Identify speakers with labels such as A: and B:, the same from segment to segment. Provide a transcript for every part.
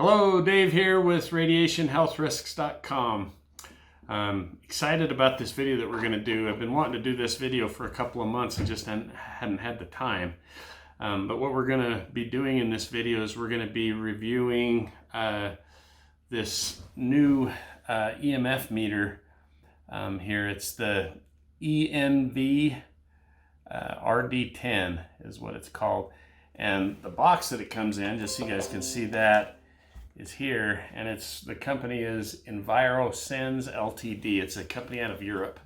A: Hello, Dave here with RadiationHealthRisks.com. I'm excited about this video that we're going to do. I've been wanting to do this video for a couple of months and just hadn't had the time. But what we're going to be doing in this video is we're going to be reviewing this new EMF meter here. It's the ENV RD-10 is what it's called. And the box that it comes in, just so you guys can see that, is here, and the company is EnviroSens Ltd. It's a company out of Europe,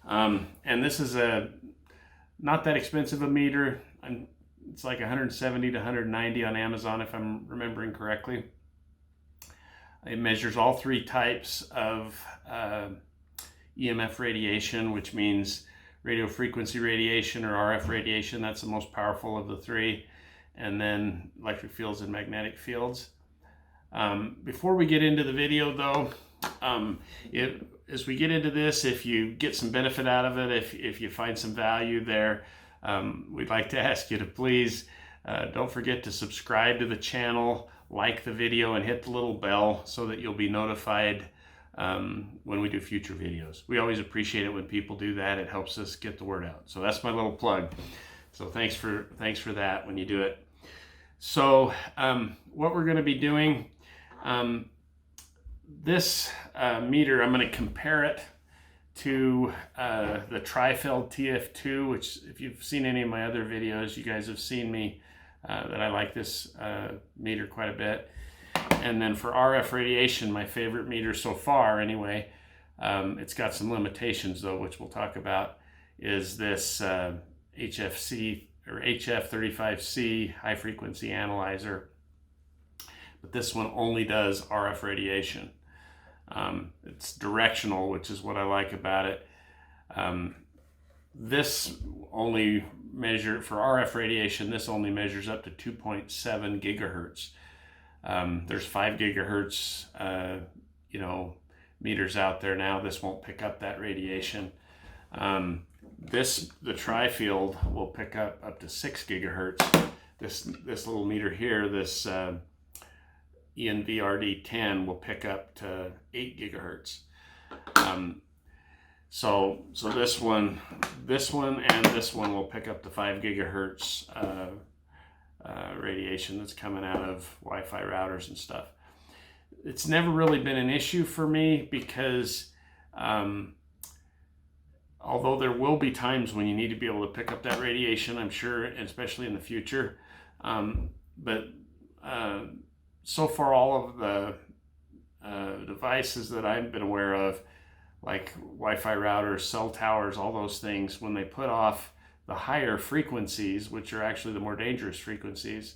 A: and this is not that expensive a meter. It's like 170 to 190 on Amazon, if I'm remembering correctly. It measures all three types of EMF radiation, which means radio frequency radiation or RF radiation. That's the most powerful of the three, and then electric fields and magnetic fields. Before we get into the video though, as we get into this, if you get some benefit out of it, if you find some value there, we'd like to ask you to please don't forget to subscribe to the channel, like the video, and hit the little bell so that you'll be notified when we do future videos. We always appreciate it when people do that. It helps us get the word out. So that's my little plug. So thanks for that when you do it. So what we're going to be doing, this meter, I'm going to compare it to the TriField TF2, which if you've seen any of my other videos, you guys have seen me that I like this meter quite a bit. And then for RF radiation, my favorite meter so far anyway, it's got some limitations though, which we'll talk about, is this HFC or HF35C high frequency analyzer. But this one only does RF radiation. It's directional, which is what I like about it. This only measures, for RF radiation, this only measures up to 2.7 gigahertz. There's 5 gigahertz, meters out there now. This won't pick up that radiation. The TriField will pick up to 6 gigahertz. This little meter here, this ENV RD-10 will pick up to 8 gigahertz. So this one, and this one will pick up to 5 gigahertz radiation that's coming out of Wi-Fi routers and stuff. It's never really been an issue for me because although there will be times when you need to be able to pick up that radiation, I'm sure, especially in the future, so far all of the devices that I've been aware of, like Wi-Fi routers, cell towers, all those things, when they put off the higher frequencies, which are actually the more dangerous frequencies,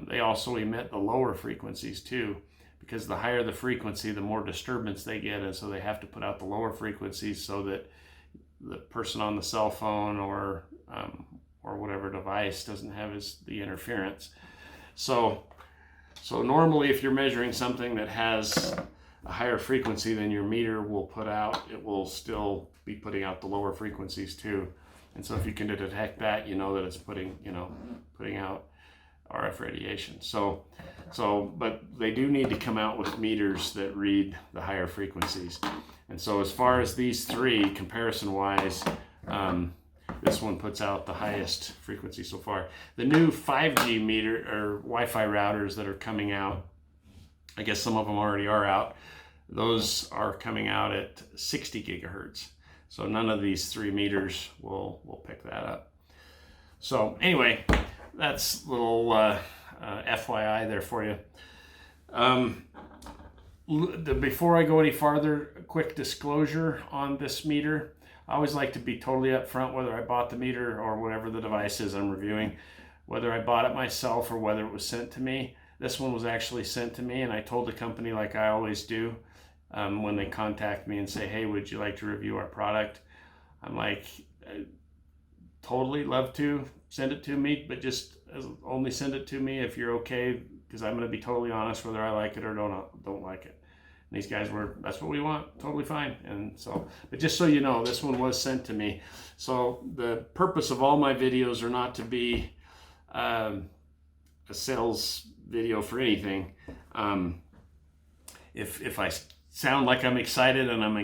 A: they also emit the lower frequencies too, because the higher the frequency, the more disturbance they get, and so they have to put out the lower frequencies so that the person on the cell phone or whatever device doesn't have the interference. So normally if you're measuring something that has a higher frequency than your meter will put out, it will still be putting out the lower frequencies too. And so if you can detect that, you know that it's putting out RF radiation. But they do need to come out with meters that read the higher frequencies. And so as far as these three, comparison-wise, this one puts out the highest frequency so far. The new 5G meter or Wi-Fi routers that are coming out, I guess some of them already are out, those are coming out at 60 gigahertz. So none of these three meters will pick that up. So anyway, that's a little FYI there for you. Before I go any farther, a quick disclosure on this meter. I always like to be totally upfront whether I bought the meter or whatever the device is I'm reviewing, whether I bought it myself or whether it was sent to me. This one was actually sent to me, and I told the company, like I always do, when they contact me and say, hey, would you like to review our product? I'm like, totally love to, send it to me, but just only send it to me if you're okay, because I'm going to be totally honest whether I like it or don't like it. And these guys were, that's what we want, totally fine. And so, but just so you know, this one was sent to me. So the purpose of all my videos are not to be a sales video for anything. If I sound like I'm excited and I'm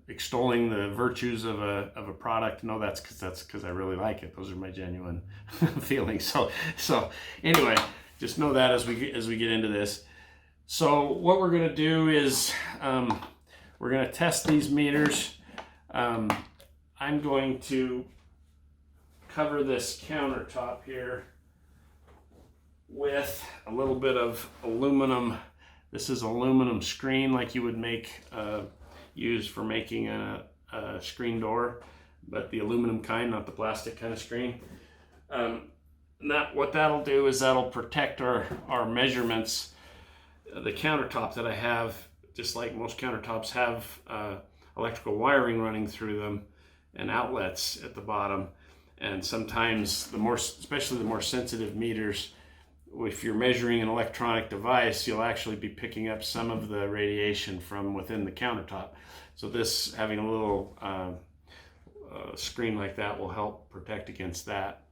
A: extolling the virtues of a product, no, that's because I really like it. Those are my genuine feelings. So anyway, just know that as we get into this. So what we're going to do is we're going to test these meters. I'm going to cover this countertop here with a little bit of aluminum. This is aluminum screen like you would use for making a screen door, but the aluminum kind, not the plastic kind of screen. What that'll do is that'll protect our measurements. The countertop that I have, just like most countertops, have electrical wiring running through them and outlets at the bottom. And sometimes especially the more sensitive meters, if you're measuring an electronic device, you'll actually be picking up some of the radiation from within the countertop. So this, having a little screen like that, will help protect against that.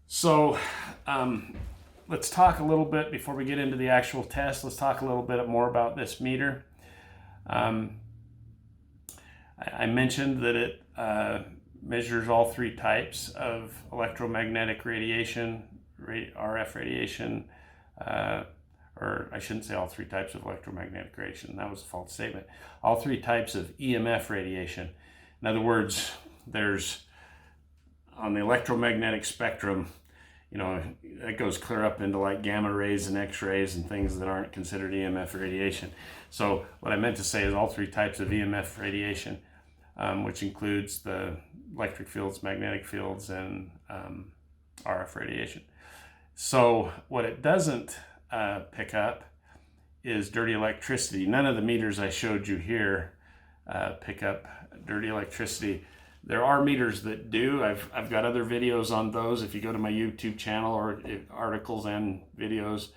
A: So let's talk a little bit, before we get into the actual test, let's talk a little bit more about this meter. I mentioned that it measures all three types of electromagnetic radiation, RF radiation, or I shouldn't say all three types of electromagnetic radiation, that was a false statement. All three types of EMF radiation. In other words, there's, on the electromagnetic spectrum, you know, that goes clear up into like gamma rays and X-rays and things that aren't considered EMF radiation. So what I meant to say is all three types of EMF radiation, which includes the electric fields, magnetic fields, and RF radiation. So what it doesn't pick up is dirty electricity. None of the meters I showed you here pick up dirty electricity. There are meters that do. I've got other videos on those. If you go to my YouTube channel, or articles and videos,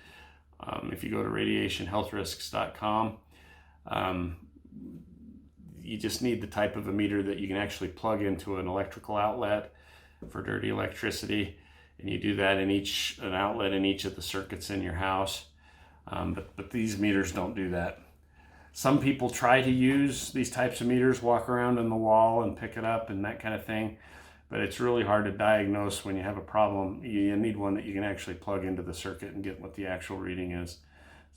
A: if you go to RadiationHealthRisks.com, you just need the type of a meter that you can actually plug into an electrical outlet for dirty electricity, and you do that in an outlet in each of the circuits in your house. But these meters don't do that. Some people try to use these types of meters, walk around on the wall and pick it up and that kind of thing, but it's really hard to diagnose when you have a problem. You need one that you can actually plug into the circuit and get what the actual reading is.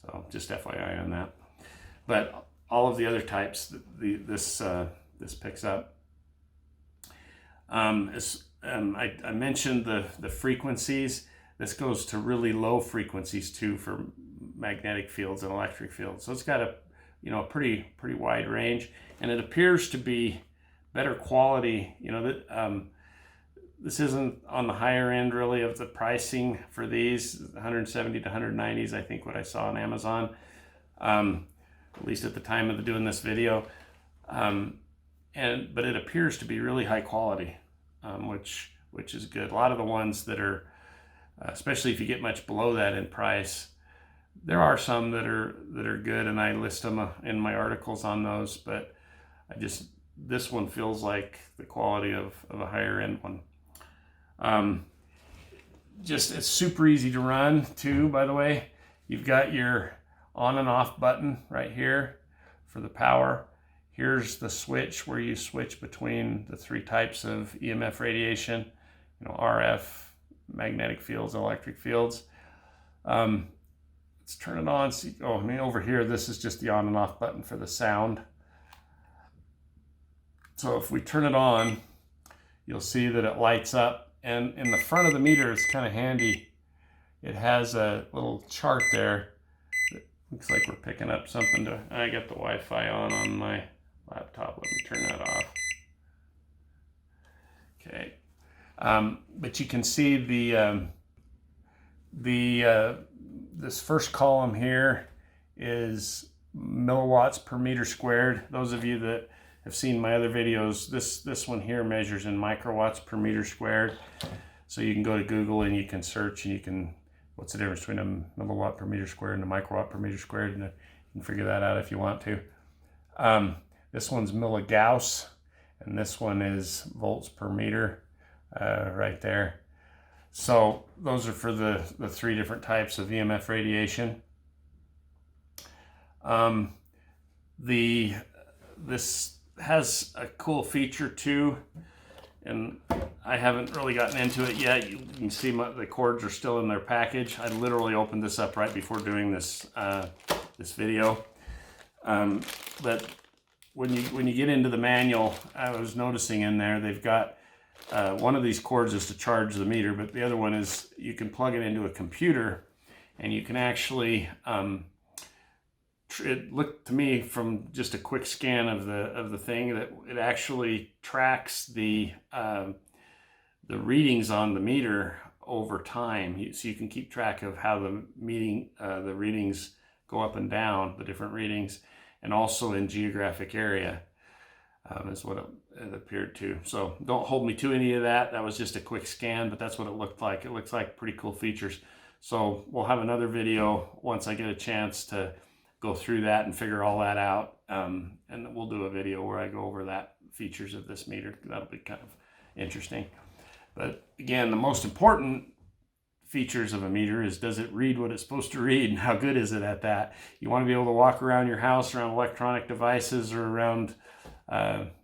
A: So just FYI on that. But all of the other types, this picks up. I mentioned the frequencies. This goes to really low frequencies too for magnetic fields and electric fields. So it's got a pretty wide range, and it appears to be better quality. This isn't on the higher end really of the pricing for these 170 to 190s, I think, what I saw on Amazon, at least at the time of doing this video. But it appears to be really high quality, which is good. A lot of the ones that are, especially if you get much below that in price, there are some that are good, and I list them in my articles on those, but this one feels like the quality of a higher end one. It's super easy to run too, by the way. You've got your on and off button right here for the power. Here's the switch where you switch between the three types of EMF radiation, RF, magnetic fields, electric fields. Let's turn it on. See, over here, this is just the on and off button for the sound. So if we turn it on, you'll see that it lights up. And in the front of the meter, it's kind of handy. It has a little chart there that looks like we're picking up something. I got the Wi-Fi on my laptop. Let me turn that off. Okay. But you can see this first column here is milliwatts per meter squared. Those of you that have seen my other videos, this one here measures in microwatts per meter squared. So you can go to Google and you can search, and what's the difference between a milliwatt per meter squared and a microwatt per meter squared, and you can figure that out if you want to. This one's milligauss, and this one is volts per meter right there. So those are for the 3 different types of EMF radiation. This has a cool feature too, and I haven't really gotten into it yet. You can see the cords are still in their package. I literally opened this up right before doing this this video. But when you get into the manual, I was noticing in there they've got one of these cords is to charge the meter, but the other one is you can plug it into a computer, and you can actually it looked to me from just a quick scan of the thing that it actually tracks the readings on the meter over time, so you can keep track of how the readings go up and down, the different readings, and also in geographic area is what it appeared to. So don't hold me to any of that. That was just a quick scan, but that's what it looked like. It looks like pretty cool features. So we'll have another video once I get a chance to go through that and figure all that out, and we'll do a video where I go over that features of this meter. That'll be kind of interesting. But again, the most important features of a meter is, does it read what it's supposed to read, and how good is it at that? You want to be able to walk around your house, around electronic devices, or around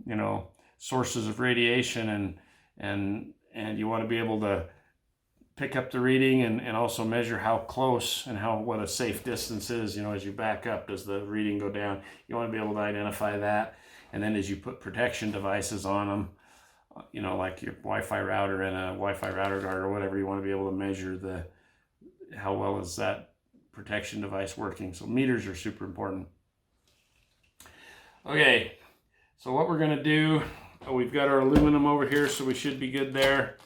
A: you know, sources of radiation, and you want to be able to pick up the reading and also measure how close and what a safe distance is. You know, as you back up, does the reading go down? You want to be able to identify that. And then as you put protection devices on them, you know, like your Wi-Fi router and a Wi-Fi router guard or whatever, you want to be able to measure how well is that protection device working. So meters are super important. Okay, so what we're going to do, we've got our aluminum over here, so we should be good there.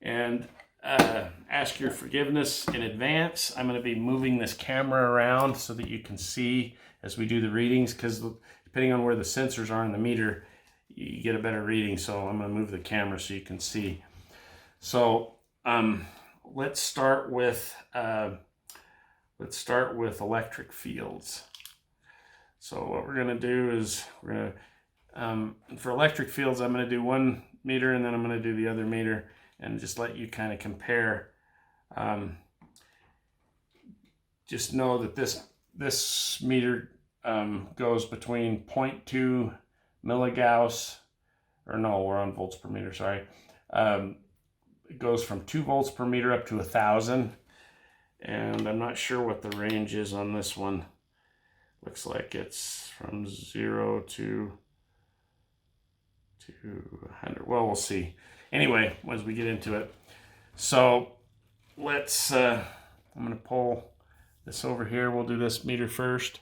A: And ask your forgiveness in advance. I'm going to be moving this camera around so that you can see as we do the readings, because depending on where the sensors are in the meter, you get a better reading. So I'm going to move the camera so you can see. So let's start with electric fields. So what we're going to do is we're going to for electric fields, I'm going to do one meter and then I'm going to do the other meter, and just let you kind of compare. Just know that this meter goes between 0.2 milligauss, or no, we're on volts per meter, sorry. It goes from 2 volts per meter up to 1,000, and I'm not sure what the range is on this one. Looks like it's from 0 to 100. Well, we'll see. Anyway, as we get into it, so let's, I'm going to pull this over here. We'll do this meter first.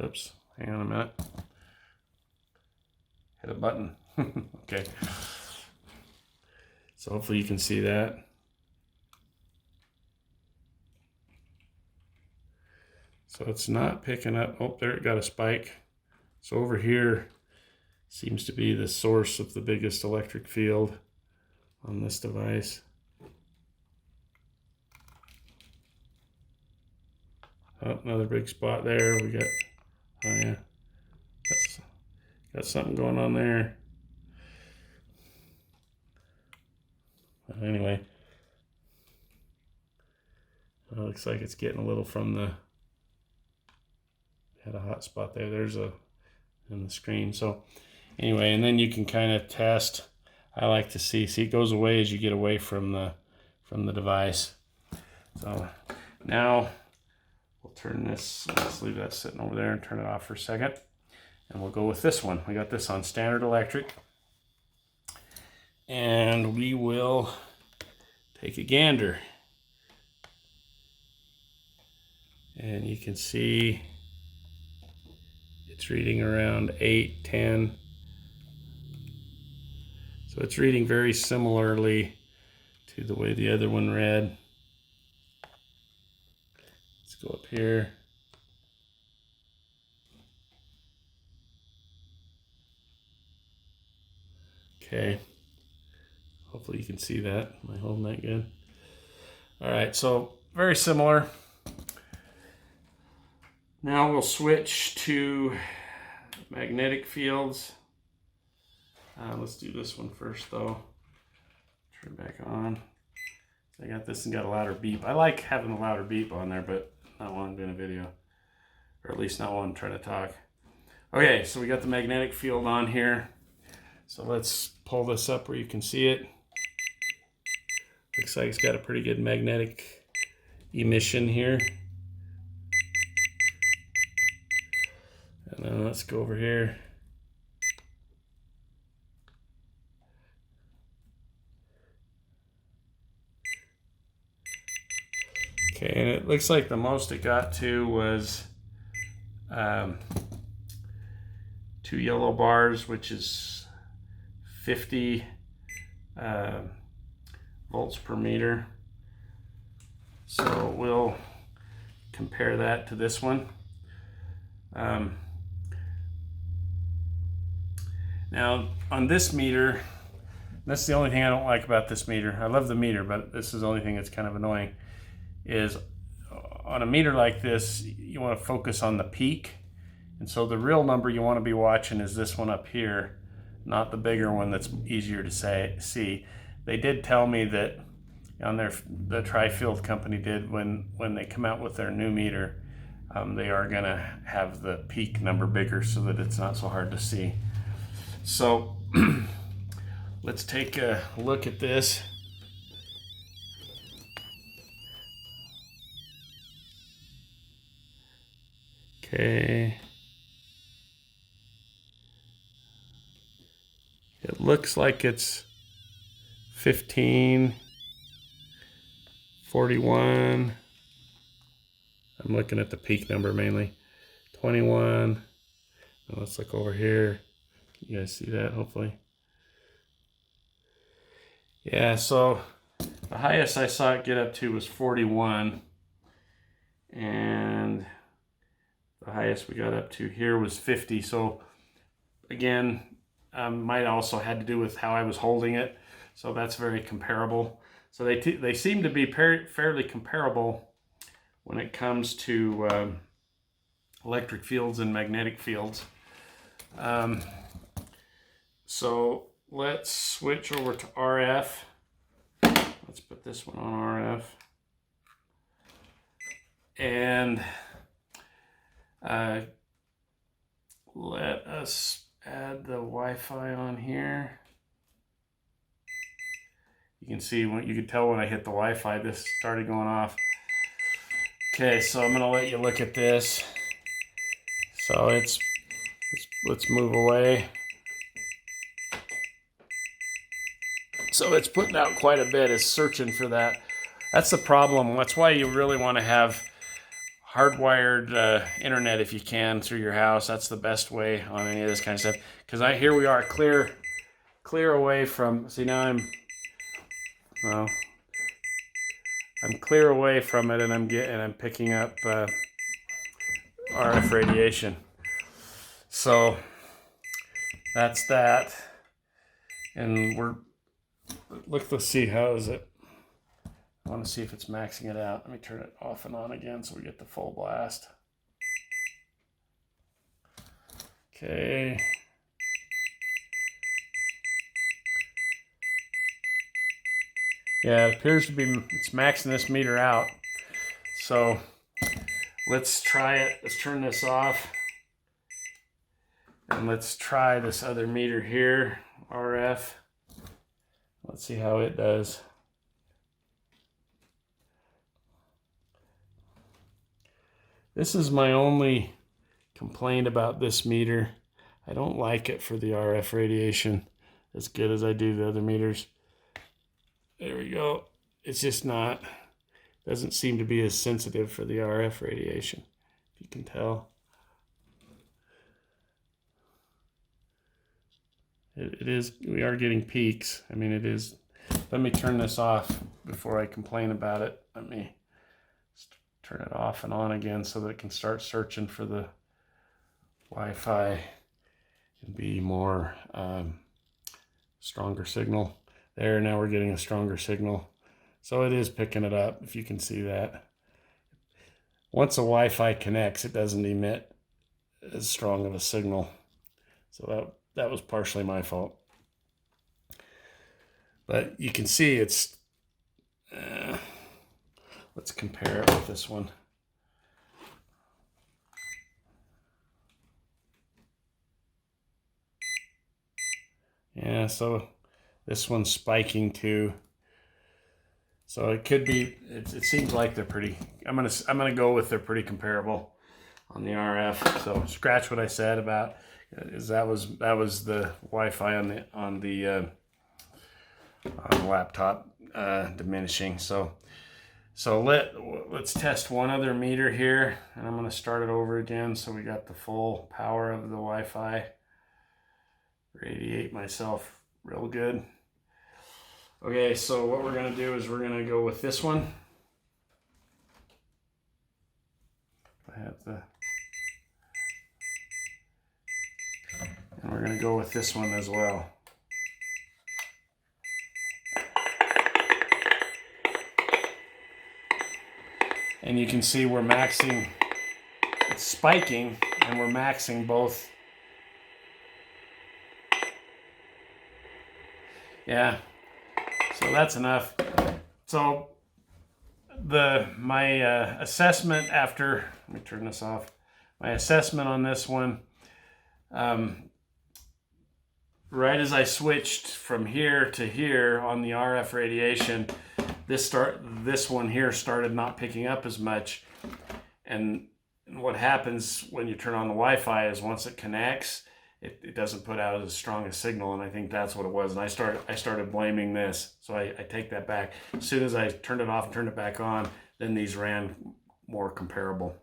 A: Oops, hang on a minute. Hit a button. Okay. So hopefully you can see that. So it's not picking up. Oh, there it got a spike. So over here seems to be the source of the biggest electric field on this device. Oh, another big spot there. We got, oh yeah, got something going on there. But anyway, it looks like it's getting a little from the, had a hot spot there. There's a, in the screen. So anyway, and then you can kind of test. I like to see it goes away as you get away from the device. So now we'll turn this, let's leave that sitting over there and turn it off for a second. And we'll go with this one. We got this on standard electric. And we will take a gander. And you can see it's reading around 8, 10. So it's reading very similarly to the way the other one read. Let's go up here. Okay. Hopefully you can see that. Am I holding that good? All right, so very similar. Now we'll switch to magnetic fields. Let's do this one first though. Turn it back on. I got this and got a louder beep. I like having a louder beep on there, but not while I'm doing a video. Or at least not while I'm trying to talk. Okay, so we got the magnetic field on here. So let's pull this up where you can see it. Looks like it's got a pretty good magnetic emission here. And then let's go over here. Okay, and it looks like the most it got to was 2 yellow bars, which is 50 volts per meter. So we'll compare that to this one. Now on this meter, that's the only thing I don't like about this meter. I love the meter, but this is the only thing that's kind of annoying. Is on a meter like this, you want to focus on the peak. And so the real number you want to be watching is this one up here, not the bigger one that's easier to see. They did tell me that on the TriField company did when they come out with their new meter, they are going to have the peak number bigger so that it's not so hard to see. So let's take a look at this. Okay. It looks like it's 15, 41. I'm looking at the peak number mainly. 21. Now let's look over here. Can you guys see that, hopefully? Yeah, so the highest I saw it get up to was 41. And the highest we got up to here was 50. So again, might also had to do with how I was holding it. So that's very comparable. So they seem to be fairly comparable when it comes to electric fields and magnetic fields. So let's switch over to RF. Let's put this one on RF. And let us add the Wi-Fi on here. You can see, you can tell when I hit the Wi-Fi, this started going off. Okay, so I'm gonna let you look at this. So let's move away. So it's putting out quite a bit, it's searching for that. That's the problem. That's why you really want to have hardwired internet if you can through your house. That's the best way on any of this kind of stuff. Because here we are clear away from, see now I'm clear away from it, and I'm picking up RF radiation. So that's that. And let's see, how is it? I want to see if it's maxing it out. Let me turn it off and on again so we get the full blast. Okay. Yeah, it appears to be, it's maxing this meter out. So let's try it. Let's turn this off. And let's try this other meter here, RF. Let's see how it does. This is my only complaint about this meter. I don't like it for the RF radiation as good as I do the other meters. There we go. It's just not, doesn't seem to be as sensitive for the RF radiation, if you can tell. It is, we are getting peaks. I mean, it is. Let me turn this off before I complain about it. Let me turn it off and on again so that it can start searching for the Wi-Fi and be more stronger signal. There, now we're getting a stronger signal. So it is picking it up, if you can see that. Once a Wi-Fi connects, it doesn't emit as strong of a signal. So that was partially my fault. But you can see it's, let's compare it with this one. Yeah, so this one's spiking too. So it could be, it seems like they're pretty, I'm gonna go with they're pretty comparable on the RF. So scratch what I said about, is that was the Wi-Fi on the laptop diminishing. So let's test one other meter here, and I'm gonna start it over again so we got the full power of the Wi-Fi. Radiate myself real good. Okay, so what we're gonna do is we're gonna go with this one. I have the, and we're gonna go with this one as well. And you can see we're maxing, it's spiking, and we're maxing both. Yeah, so that's enough. So my assessment after, let me turn this off. My assessment on this one, right as I switched from here to here on the RF radiation, this one here started not picking up as much. And what happens when you turn on the Wi-Fi is once it connects, it doesn't put out as strong a signal, and I think that's what it was. And I started blaming this, so I take that back. As soon as I turned it off and turned it back on, then these ran more comparable.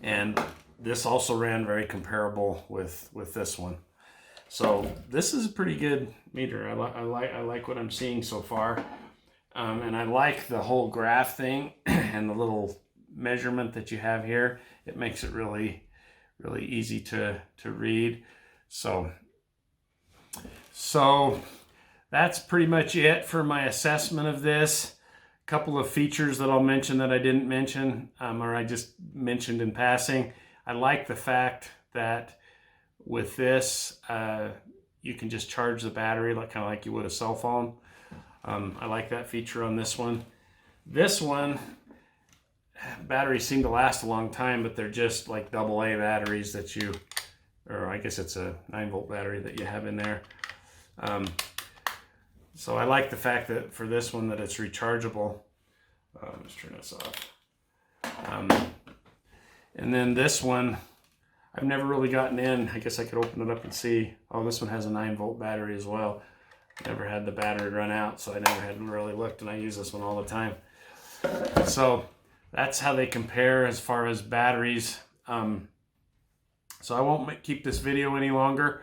A: And this also ran very comparable with this one. So this is a pretty good meter. I like what I'm seeing so far, and I like the whole graph thing and the little measurement that you have here. It makes it really easy to read. So that's pretty much it for my assessment of this. A couple of features that I'll mention that I didn't mention, or I just mentioned in passing. I like the fact that with this, you can just charge the battery kind of like you would a cell phone. I like that feature on this one. This one, batteries seem to last a long time, but they're just like AA batteries that you, or I guess it's a 9-volt battery that you have in there. So I like the fact that for this one that it's rechargeable. Let's turn this off. And then this one, I've never really gotten in. I guess I could open it up and see. Oh, this one has a 9-volt battery as well. Never had the battery run out, so I never had really looked, and I use this one all the time. So that's how they compare as far as batteries. So I won't keep this video any longer.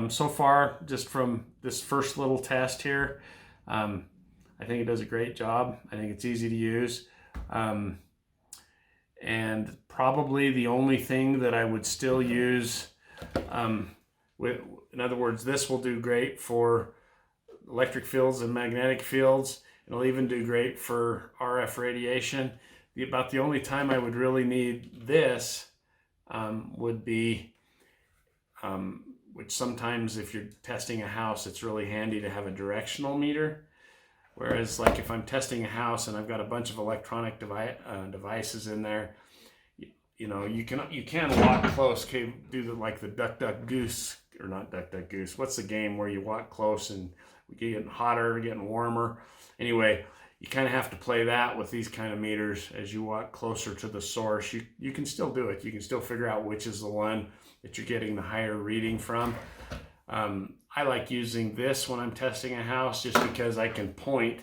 A: So far, just from this first little test here, I think it does a great job. I think it's easy to use. And probably the only thing that I would still use, in other words, this will do great for electric fields and magnetic fields. It'll even do great for RF radiation. About the only time I would really need this would be, which sometimes if you're testing a house, it's really handy to have a directional meter. Whereas like if I'm testing a house and I've got a bunch of electronic devices in there, you know, you can walk close. Okay, do like the duck duck goose, or not duck duck goose. What's the game where you walk close and we get getting hotter, getting warmer? Anyway, you kind of have to play that with these kind of meters as you walk closer to the source. You can still do it. You can still figure out which is the one that you're getting the higher reading from. I like using this when I'm testing a house just because I can point.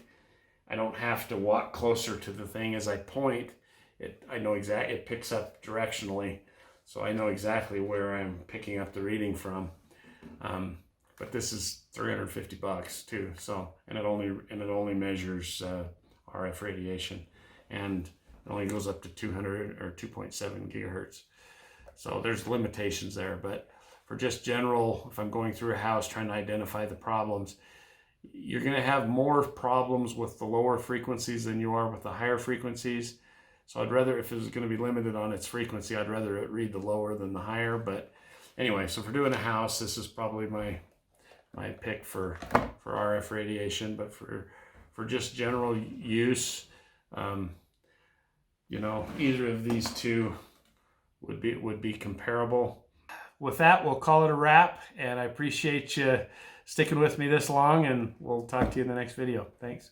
A: I don't have to walk closer to the thing. As I point, I know exactly, it picks up directionally, so I know exactly where I'm picking up the reading from. But this is $350 too. So, and it only measures RF radiation, and it only goes up to 200 or 2.7 gigahertz. So there's limitations there, but for just general, if I'm going through a house trying to identify the problems, you're going to have more problems with the lower frequencies than you are with the higher frequencies. So I'd rather, if it's going to be limited on its frequency, I'd rather it read the lower than the higher. But anyway, so for doing a house, this is probably my my pick for RF radiation, but for just general use, you know, either of these two would be comparable. With that, we'll call it a wrap, and I appreciate you sticking with me this long, and we'll talk to you in the next video. Thanks.